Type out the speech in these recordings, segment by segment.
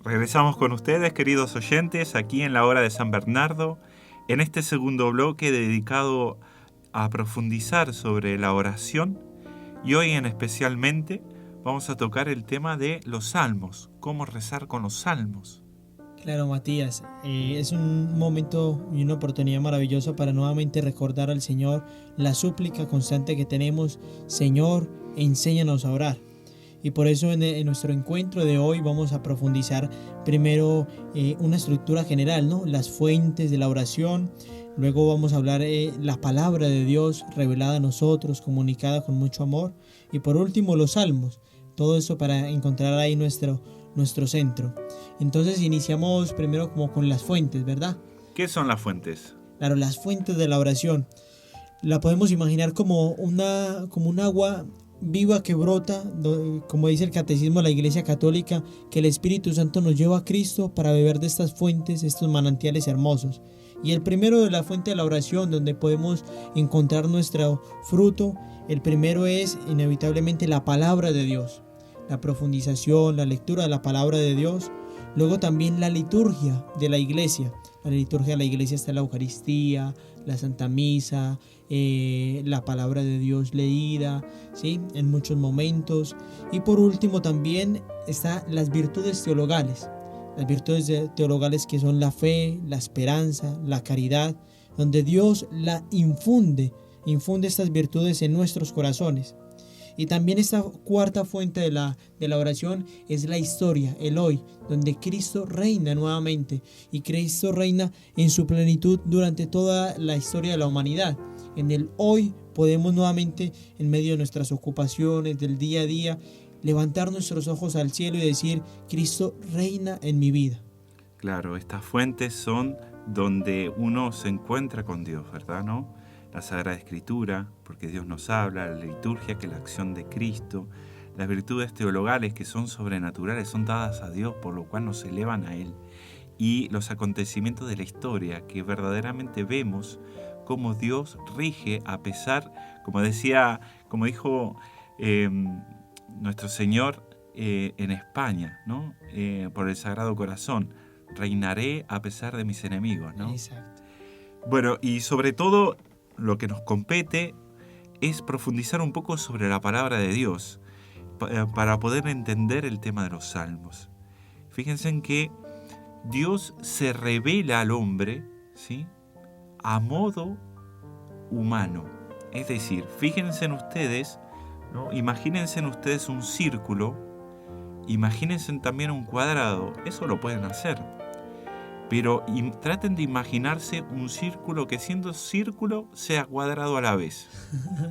Regresamos con ustedes, queridos oyentes, aquí en la hora de San Bernardo, en este segundo bloque dedicado a profundizar sobre la oración, y hoy especialmente vamos a tocar el tema de los salmos, cómo rezar con los salmos. Claro, Matías, es un momento y una oportunidad maravillosa para nuevamente recordar al Señor la súplica constante que tenemos: Señor, enséñanos a orar. Y por eso en nuestro encuentro de hoy vamos a profundizar primero una estructura general, ¿no? Las fuentes de la oración. Luego vamos a hablar la palabra de Dios revelada a nosotros, comunicada con mucho amor. Y por último, los salmos. Todo eso para encontrar ahí nuestro centro. Entonces iniciamos primero como con las fuentes, ¿verdad? ¿Qué son las fuentes? Claro, las fuentes de la oración. La podemos imaginar como un agua viva que brota, como dice el Catecismo de la Iglesia Católica, que el Espíritu Santo nos lleva a Cristo para beber de estas fuentes, estos manantiales hermosos. Y el primero de la fuente de la oración, donde podemos encontrar nuestro fruto, el primero es inevitablemente la palabra de Dios, la profundización, la lectura de la palabra de Dios. Luego también la liturgia de la iglesia. La liturgia de la iglesia está la Eucaristía, la Santa Misa, la palabra de Dios leída, ¿sí? En muchos momentos. Y por último también están las virtudes teologales. Las virtudes teologales que son la fe, la esperanza, la caridad, donde Dios infunde estas virtudes en nuestros corazones. Y también esta cuarta fuente de la oración es la historia, el hoy, donde Cristo reina nuevamente, y Cristo reina en su plenitud durante toda la historia de la humanidad. En el hoy podemos nuevamente, en medio de nuestras ocupaciones del día a día, levantar nuestros ojos al cielo y decir: Cristo reina en mi vida. Claro, estas fuentes son donde uno se encuentra con Dios, ¿verdad? ¿No? La Sagrada Escritura, porque Dios nos habla, la liturgia, que es la acción de Cristo, las virtudes teologales, que son sobrenaturales, son dadas a Dios, por lo cual nos elevan a Él, y los acontecimientos de la historia, que verdaderamente vemos cómo Dios rige a pesar, como dijo nuestro Señor en España, ¿no? Por el Sagrado Corazón, reinaré a pesar de mis enemigos, ¿no? Exacto. Bueno, y sobre todo lo que nos compete es profundizar un poco sobre la palabra de Dios para poder entender el tema de los salmos. Fíjense en que Dios se revela al hombre, ¿sí?, a modo humano. Es decir, fíjense en ustedes, ¿no? Imagínense en ustedes un círculo, imagínense también un cuadrado, eso lo pueden hacer. Pero traten de imaginarse un círculo que, siendo círculo, sea cuadrado a la vez.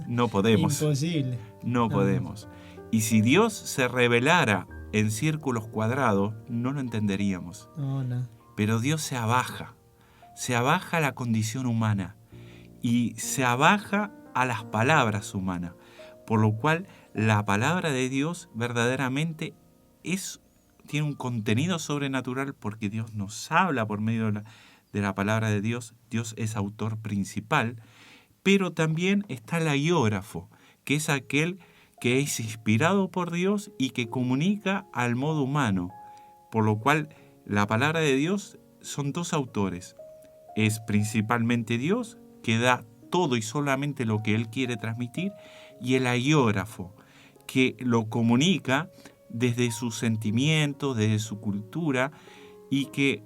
No podemos. Imposible. No podemos. Y si Dios se revelara en círculos cuadrados, no lo entenderíamos. No. Pero Dios se abaja a la condición humana y se abaja a las palabras humanas. Por lo cual, la palabra de Dios verdaderamente tiene un contenido sobrenatural, porque Dios nos habla por medio de la palabra de Dios. Dios es autor principal, pero también está el agiógrafo, que es aquel que es inspirado por Dios y que comunica al modo humano. Por lo cual, la palabra de Dios son dos autores. Es principalmente Dios, que da todo y solamente lo que Él quiere transmitir, y el agiógrafo, que lo comunica desde sus sentimientos, desde su cultura, y que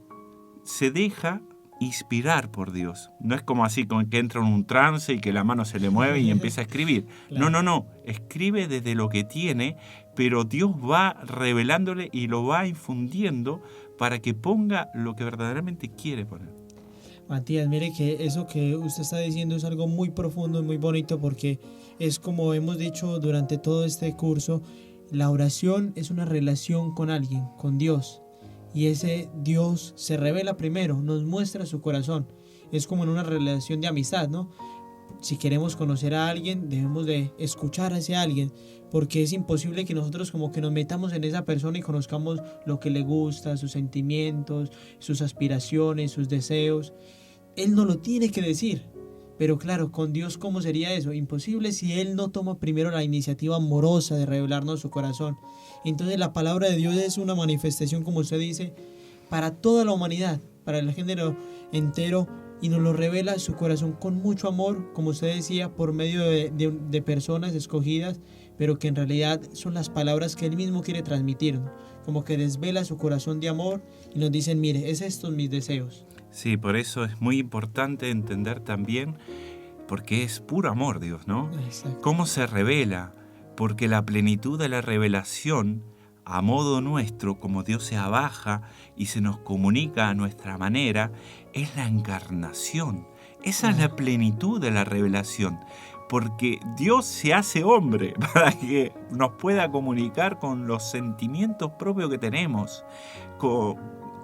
se deja inspirar por Dios. No es como así, como que entra en un trance y que la mano se le mueve y empieza a escribir. Claro. No. Escribe desde lo que tiene, pero Dios va revelándole y lo va infundiendo para que ponga lo que verdaderamente quiere poner. Matías, mire que eso que usted está diciendo es algo muy profundo y muy bonito, porque es como hemos dicho durante todo este curso: la oración es una relación con alguien, con Dios. Y ese Dios se revela primero, nos muestra su corazón. Es como en una relación de amistad, ¿no? Si queremos conocer a alguien, debemos de escuchar a ese alguien, porque es imposible que nosotros como que nos metamos en esa persona y conozcamos lo que le gusta, sus sentimientos, sus aspiraciones, sus deseos. Él nos lo tiene que decir. Pero claro, con Dios, ¿cómo sería eso? Imposible si Él no toma primero la iniciativa amorosa de revelarnos su corazón. Entonces la palabra de Dios es una manifestación, como usted dice, para toda la humanidad, para el género entero, y nos lo revela su corazón con mucho amor, como usted decía, por medio de personas escogidas, pero que en realidad son las palabras que Él mismo quiere transmitirnos, como que desvela su corazón de amor y nos dicen, mire, es estos mis deseos. Sí, por eso es muy importante entender también, porque es puro amor Dios, ¿no? Exacto. ¿Cómo se revela? Porque la plenitud de la revelación, a modo nuestro, como Dios se abaja y se nos comunica a nuestra manera, es la encarnación. Esa es la plenitud de la revelación, porque Dios se hace hombre para que nos pueda comunicar con los sentimientos propios que tenemos, con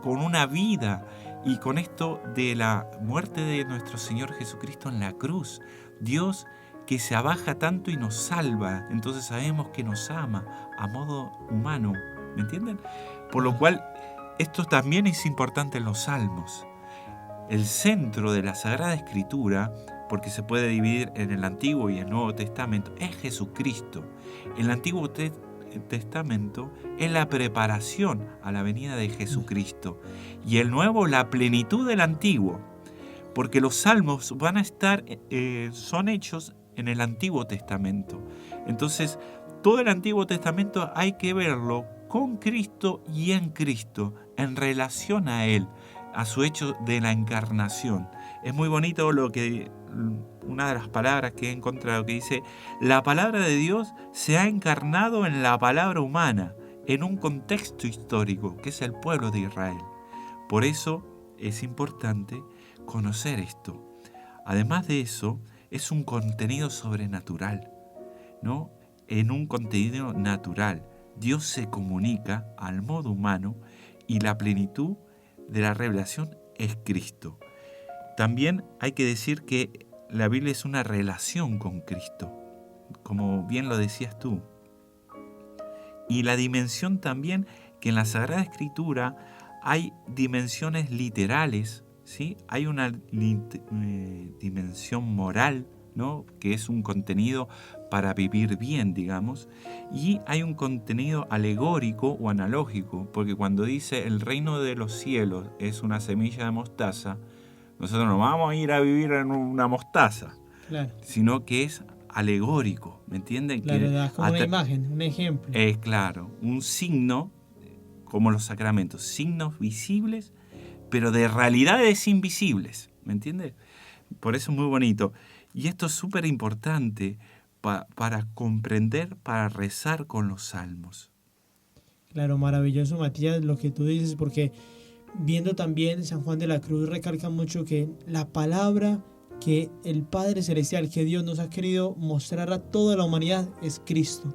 una vida. Y con esto de la muerte de nuestro Señor Jesucristo en la cruz, Dios que se abaja tanto y nos salva, entonces sabemos que nos ama a modo humano, ¿me entienden? Por lo cual, esto también es importante en los Salmos. El centro de la Sagrada Escritura, porque se puede dividir en el Antiguo y el Nuevo Testamento, es Jesucristo. El Antiguo Testamento es la preparación a la venida de Jesucristo y el Nuevo la plenitud del Antiguo, porque los salmos van a estar, son hechos en el Antiguo Testamento. Entonces, todo el Antiguo Testamento hay que verlo con Cristo y en Cristo, en relación a Él, a su hecho de la encarnación. Es muy bonito una de las palabras que he encontrado que dice: la palabra de Dios se ha encarnado en la palabra humana, en un contexto histórico, que es el pueblo de Israel. Por eso es importante conocer esto. Además de eso, es un contenido sobrenatural, ¿no? En un contenido natural, Dios se comunica al modo humano y la plenitud de la revelación es Cristo. También hay que decir que la Biblia es una relación con Cristo, como bien lo decías tú. Y la dimensión también, que en la Sagrada Escritura hay dimensiones literales, ¿sí? Hay una dimensión moral, ¿no? Que es un contenido para vivir bien, digamos, y hay un contenido alegórico o analógico, porque cuando dice el reino de los cielos es una semilla de mostaza, nosotros no vamos a ir a vivir en una mostaza, Claro. sino que es alegórico, ¿me entienden? Claro, Que da como una imagen, un ejemplo. Es claro, un signo, como los sacramentos, signos visibles, pero de realidades invisibles, ¿me entiendes? Por eso es muy bonito. Y esto es súper importante para comprender, para rezar con los salmos. Claro, maravilloso, Matías, lo que tú dices, porque viendo también San Juan de la Cruz recalca mucho que la palabra que el Padre Celestial, que Dios nos ha querido mostrar a toda la humanidad, es Cristo.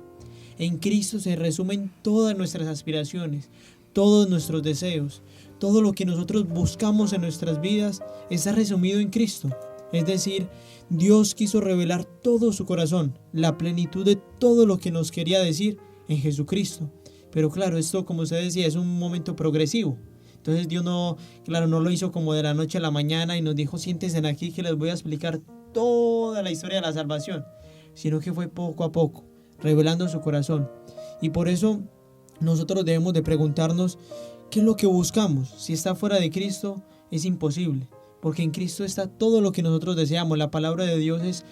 En Cristo se resumen todas nuestras aspiraciones, todos nuestros deseos, todo lo que nosotros buscamos en nuestras vidas está resumido en Cristo. Es decir, Dios quiso revelar todo su corazón, la plenitud de todo lo que nos quería decir en Jesucristo. Pero claro, esto, como usted decía, es un momento progresivo. Entonces Dios no lo hizo como de la noche a la mañana y nos dijo: siéntense aquí que les voy a explicar toda la historia de la salvación, sino que fue poco a poco, revelando su corazón. Y por eso nosotros debemos de preguntarnos qué es lo que buscamos. Si está fuera de Cristo, es imposible, porque en Cristo está todo lo que nosotros deseamos. La palabra de Dios es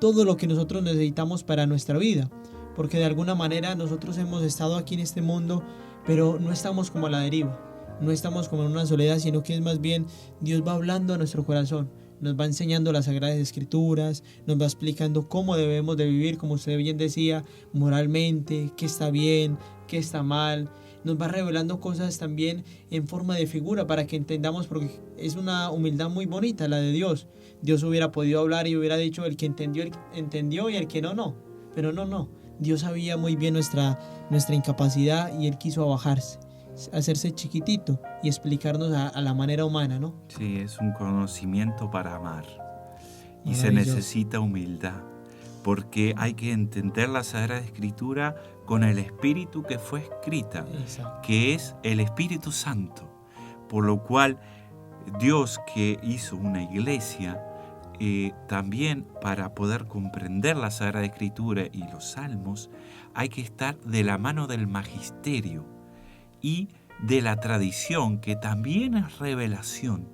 todo lo que nosotros necesitamos para nuestra vida, porque de alguna manera nosotros hemos estado aquí en este mundo, pero no estamos como a la deriva. No estamos como en una soledad, sino que es más bien Dios va hablando a nuestro corazón, nos va enseñando las Sagradas Escrituras, nos va explicando cómo debemos de vivir, como usted bien decía, moralmente, qué está bien, qué está mal. Nos va revelando cosas también en forma de figura para que entendamos, porque es una humildad muy bonita la de Dios. Dios hubiera podido hablar y hubiera dicho: el que entendió y el que no, no. Pero no. Dios sabía muy bien nuestra incapacidad y Él quiso abajarse, hacerse chiquitito y explicarnos a la manera humana, ¿no? Sí, es un conocimiento para amar. Y se Maravilloso. necesita humildad, porque hay que entender la Sagrada Escritura con el Espíritu que fue escrita, Exacto. que es el Espíritu Santo. Por lo cual, Dios, que hizo una iglesia, también para poder comprender la Sagrada Escritura y los Salmos, hay que estar de la mano del magisterio y de la tradición, que también es revelación,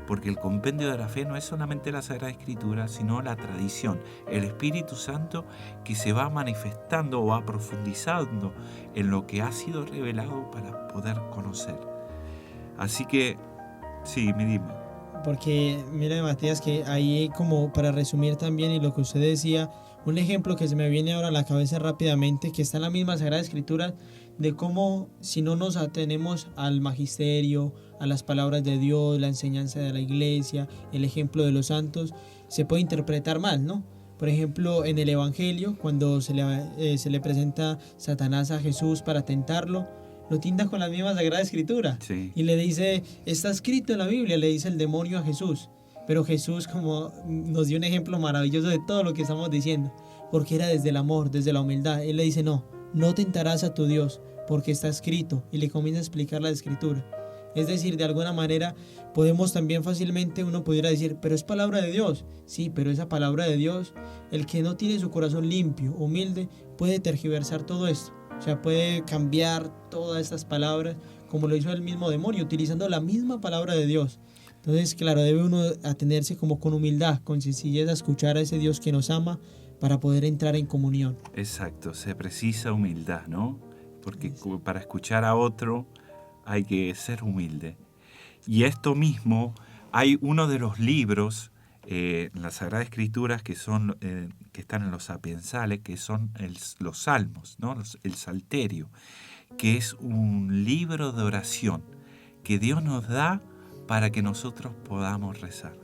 porque el compendio de la fe no es solamente la Sagrada Escritura, sino la tradición, el Espíritu Santo que se va manifestando o va profundizando en lo que ha sido revelado para poder conocer. Así que, sí, me dime. Porque mira, Matías, que ahí, como para resumir también y lo que usted decía, un ejemplo que se me viene ahora a la cabeza rápidamente, que está en la misma Sagrada Escritura, de cómo si no nos atenemos al magisterio, a las palabras de Dios, la enseñanza de la iglesia, el ejemplo de los santos, se puede interpretar mal, ¿no? Por ejemplo, en el Evangelio, cuando se le presenta Satanás a Jesús para tentarlo, lo tinta con la misma Sagrada Escritura. Sí. Y le dice, está escrito en la Biblia, le dice el demonio a Jesús. Pero Jesús como nos dio un ejemplo maravilloso de todo lo que estamos diciendo, porque era desde el amor, desde la humildad. Él le dice, no tentarás a tu Dios, porque está escrito, y le comienza a explicar la Escritura. Es decir, de alguna manera podemos también fácilmente, uno pudiera decir, pero es palabra de Dios. Sí, pero esa palabra de Dios, el que no tiene su corazón limpio, humilde, puede tergiversar todo esto. O sea, puede cambiar todas estas palabras, como lo hizo el mismo demonio, utilizando la misma palabra de Dios. Entonces, claro, debe uno atenerse como con humildad, con sencillez a escuchar a ese Dios que nos ama para poder entrar en comunión. Exacto, se precisa humildad, ¿no? Porque para escuchar a otro hay que ser humilde. Y esto mismo, hay uno de los libros en las Sagradas Escrituras que están en los sapiensales, que son los Salmos, ¿no? El Salterio, que es un libro de oración que Dios nos da para que nosotros podamos rezar.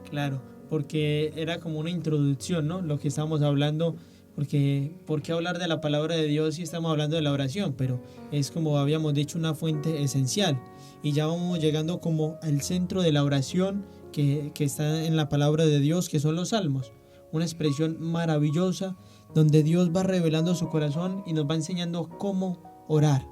Claro, porque era como una introducción, ¿no? Lo que estábamos hablando, porque ¿por qué hablar de la palabra de Dios si estamos hablando de la oración? Pero es, como habíamos dicho, una fuente esencial. Y ya vamos llegando como al centro de la oración que está en la palabra de Dios, que son los salmos. Una expresión maravillosa donde Dios va revelando su corazón y nos va enseñando cómo orar,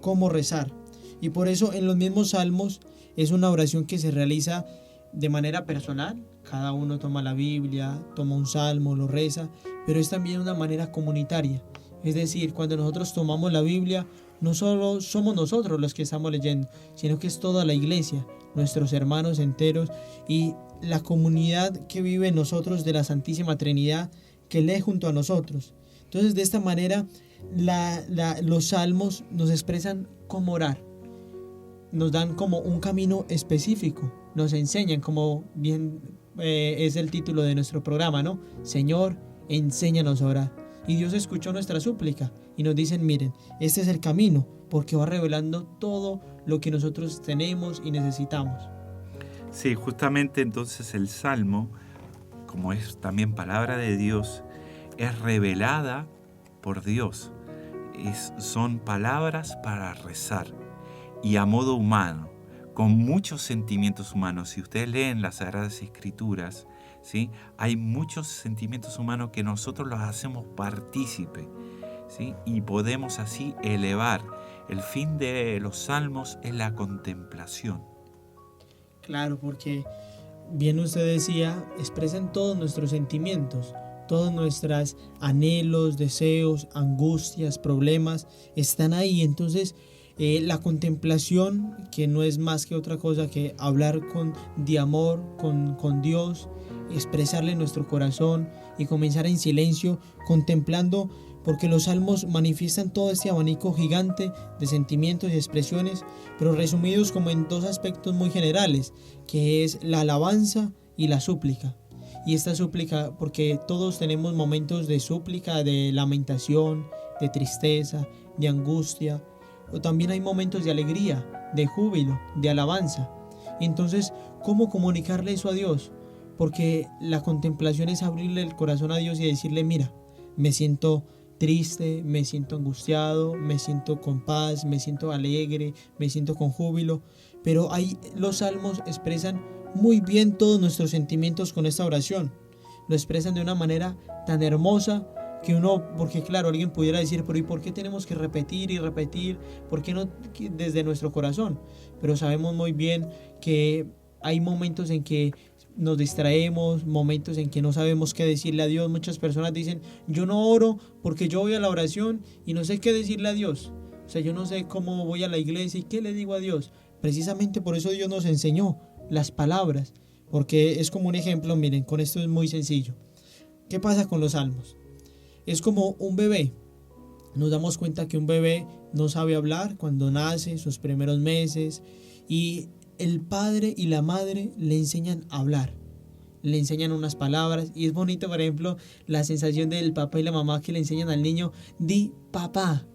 cómo rezar. Y por eso en los mismos salmos es una oración que se realiza de manera personal. Cada uno toma la Biblia, toma un salmo, lo reza, pero es también una manera comunitaria. Es decir, cuando nosotros tomamos la Biblia, no solo somos nosotros los que estamos leyendo, sino que es toda la iglesia, nuestros hermanos enteros y la comunidad que vive en nosotros de la Santísima Trinidad, que lee junto a nosotros. Entonces, de esta manera, los salmos nos expresan cómo orar, nos dan como un camino específico, nos enseñan, como bien es el título de nuestro programa, ¿no? Señor, enséñanos a orar. Y Dios escuchó nuestra súplica y nos dicen, miren, este es el camino, porque va revelando todo lo que nosotros tenemos y necesitamos. Sí, justamente entonces el Salmo, como es también palabra de Dios, es revelada por Dios. Son palabras para rezar y a modo humano, con muchos sentimientos humanos. Si ustedes leen las Sagradas Escrituras, ¿sí? Hay muchos sentimientos humanos que nosotros los hacemos partícipe, ¿sí? Y podemos así elevar. El fin de los salmos es la contemplación. Claro, porque bien usted decía, expresan todos nuestros sentimientos, todos nuestros anhelos, deseos, angustias, problemas, están ahí. Entonces, la contemplación, que no es más que otra cosa que hablar de amor con Dios, expresarle nuestro corazón y comenzar en silencio, contemplando, porque los salmos manifiestan todo este abanico gigante de sentimientos y expresiones, pero resumidos como en dos aspectos muy generales, que es la alabanza y la súplica. Y esta súplica, porque todos tenemos momentos de súplica, de lamentación, de tristeza, de angustia, o también hay momentos de alegría, de júbilo, de alabanza. Entonces, ¿cómo comunicarle eso a Dios? Porque la contemplación es abrirle el corazón a Dios y decirle, mira, me siento triste, me siento angustiado, me siento con paz, me siento alegre, me siento con júbilo. Pero ahí los salmos expresan muy bien todos nuestros sentimientos con esta oración. Lo expresan de una manera tan hermosa que uno, porque claro, alguien pudiera decir, pero ¿y por qué tenemos que repetir y repetir? ¿Por qué no desde nuestro corazón? Pero sabemos muy bien que hay momentos en que nos distraemos, momentos en que no sabemos qué decirle a Dios. Muchas personas dicen, yo no oro porque yo voy a la oración y no sé qué decirle a Dios. O sea, yo no sé cómo voy a la iglesia y qué le digo a Dios. Precisamente por eso Dios nos enseñó las palabras, porque es como un ejemplo, miren, con esto es muy sencillo. ¿Qué pasa con los salmos? Es como un bebé. Nos damos cuenta que un bebé no sabe hablar cuando nace, sus primeros meses, y el padre y la madre le enseñan a hablar, le enseñan unas palabras, y es bonito, por ejemplo, la sensación del papá y la mamá que le enseñan al niño, di papá,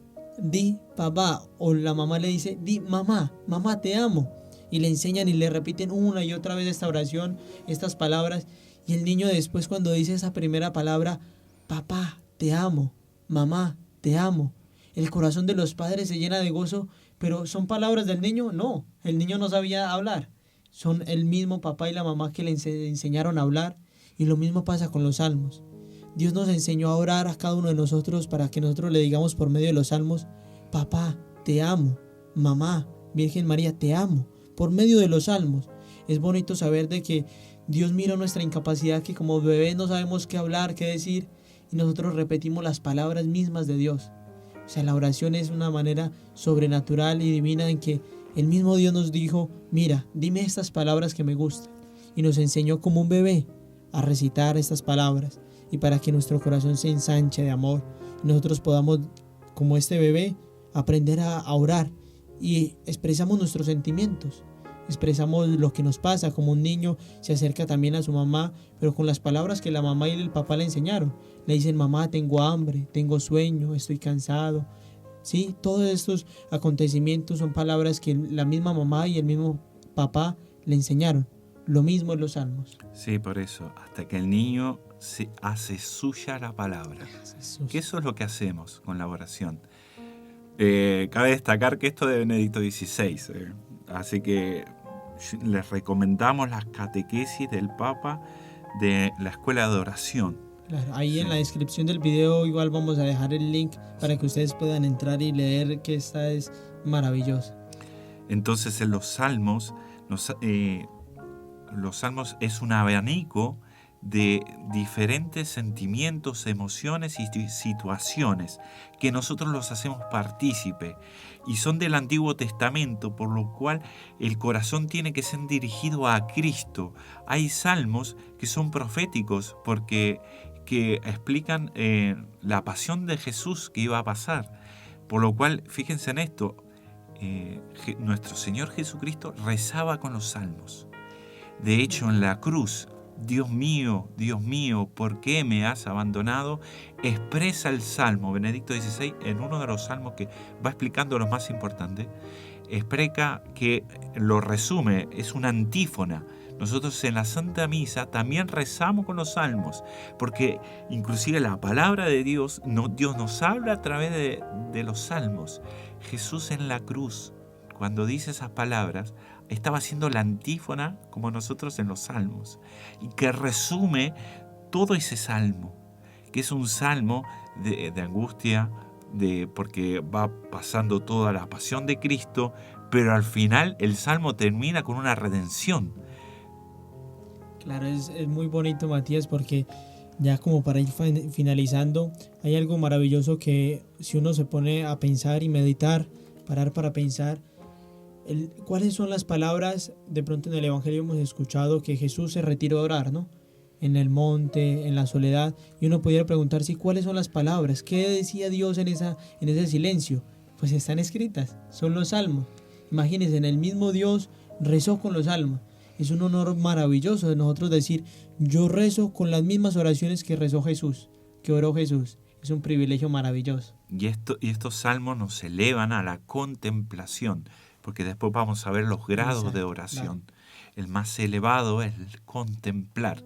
o la mamá le dice, di mamá, mamá te amo, y le enseñan y le repiten una y otra vez esta oración, estas palabras, y el niño después cuando dice esa primera palabra, papá te amo, mamá te amo, el corazón de los padres se llena de gozo. Pero ¿son palabras del niño? No, el niño no sabía hablar. Son el mismo papá y la mamá que le enseñaron a hablar. Y lo mismo pasa con los salmos. Dios nos enseñó a orar a cada uno de nosotros para que nosotros le digamos por medio de los salmos, papá, te amo, mamá, Virgen María, te amo, por medio de los salmos. Es bonito saber de que Dios mira nuestra incapacidad, que como bebés no sabemos qué hablar, qué decir, y nosotros repetimos las palabras mismas de Dios. O sea, la oración es una manera sobrenatural y divina en que el mismo Dios nos dijo, mira, dime estas palabras que me gustan. Y nos enseñó como un bebé a recitar estas palabras. Y para que nuestro corazón se ensanche de amor, y nosotros podamos, como este bebé, aprender a orar. Y expresamos nuestros sentimientos. Expresamos lo que nos pasa, como un niño se acerca también a su mamá, pero con las palabras que la mamá y el papá le enseñaron. Le dicen, mamá, tengo hambre, tengo sueño, estoy cansado. Sí, todos estos acontecimientos son palabras que la misma mamá y el mismo papá le enseñaron. Lo mismo en los salmos. Sí, por eso, hasta que el niño se hace suya la palabra. Que eso es lo que hacemos con la oración. Cabe destacar que esto de Benedicto XVI, así que les recomendamos las catequesis del Papa de la escuela de oración. Claro, ahí en la descripción del video igual vamos a dejar el link para que ustedes puedan entrar y leer, que esta es maravillosa. Entonces en los salmos es un abanico de diferentes sentimientos, emociones y situaciones que nosotros los hacemos partícipe, y son del Antiguo Testamento, por lo cual el corazón tiene que ser dirigido a Cristo. Hay salmos que son proféticos porque que explican la pasión de Jesús que iba a pasar, por lo cual fíjense en esto, nuestro Señor Jesucristo rezaba con los salmos. De hecho, en la cruz, Dios mío, ¿por qué me has abandonado?, expresa el Salmo, Benedicto XVI, en uno de los salmos que va explicando lo más importante, explica que lo resume, es una antífona. Nosotros en la Santa Misa también rezamos con los salmos, porque inclusive la palabra de Dios, Dios nos habla a través de los salmos. Jesús en la cruz, cuando dice esas palabras, estaba haciendo la antífona como nosotros en los salmos, y que resume todo ese salmo, que es un salmo de angustia, porque va pasando toda la pasión de Cristo, pero al final el salmo termina con una redención. Claro, es muy bonito, Matías, porque ya como para ir finalizando, hay algo maravilloso que si uno se pone a pensar y meditar, parar para pensar, ¿cuáles son las palabras? De pronto en el Evangelio hemos escuchado que Jesús se retiró a orar, ¿no? En el monte, en la soledad, y uno pudiera preguntarse cuáles son las palabras, qué decía Dios en ese silencio. Pues están escritas, son los salmos. Imagínense, en el mismo Dios rezó con los salmos. Es un honor maravilloso de nosotros decir, yo rezo con las mismas oraciones que rezó Jesús, que oró Jesús. Es un privilegio maravilloso. Y estos salmos nos elevan a la contemplación, porque después vamos a ver los grados de oración. Claro. El más elevado es el contemplar.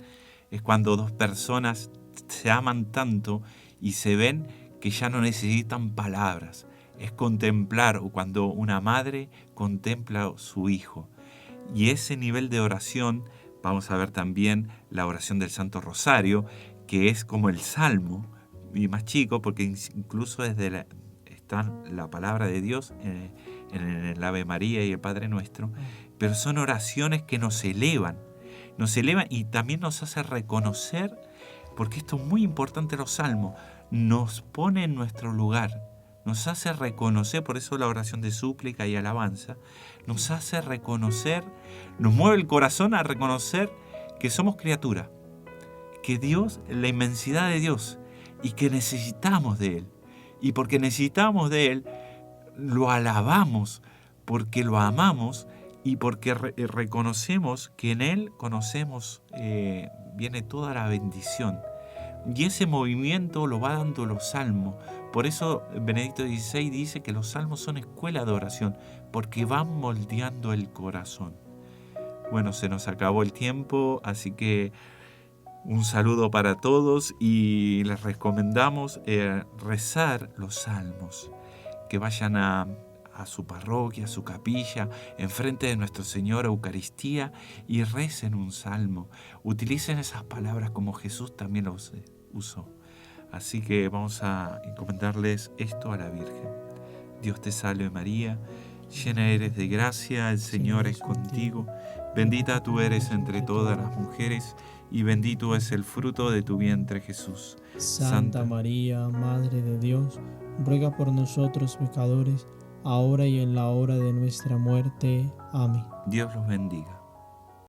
Es cuando dos personas se aman tanto y se ven que ya no necesitan palabras. Es contemplar, o cuando una madre contempla a su hijo. Y ese nivel de oración, vamos a ver también la oración del Santo Rosario, que es como el Salmo, y más chico, porque incluso está la palabra de Dios en el Ave María y el Padre Nuestro, pero son oraciones que nos elevan nos eleva y también nos hace reconocer, porque esto es muy importante, los salmos, nos pone en nuestro lugar, nos hace reconocer, por eso la oración de súplica y alabanza, nos hace reconocer, nos mueve el corazón a reconocer que somos criaturas, que Dios, la inmensidad de Dios, y que necesitamos de Él. Y porque necesitamos de Él, lo alabamos, porque lo amamos y porque reconocemos que en Él conocemos, viene toda la bendición. Y ese movimiento lo va dando los salmos. Por eso Benedicto XVI dice que los salmos son escuela de oración, porque van moldeando el corazón. Bueno, se nos acabó el tiempo, así que un saludo para todos y les recomendamos rezar los salmos, que vayan a su parroquia, a su capilla, enfrente de nuestro Señor Eucaristía y recen un salmo. Utilicen esas palabras como Jesús también los usó. Así que vamos a encomendarles esto a la Virgen. Dios te salve María, llena eres de gracia, el Señor es contigo. Bendita tú eres entre todas las mujeres y bendito es el fruto de tu vientre Jesús. Santa María, Madre de Dios, ruega por nosotros pecadores, ahora y en la hora de nuestra muerte. Amén. Dios los bendiga.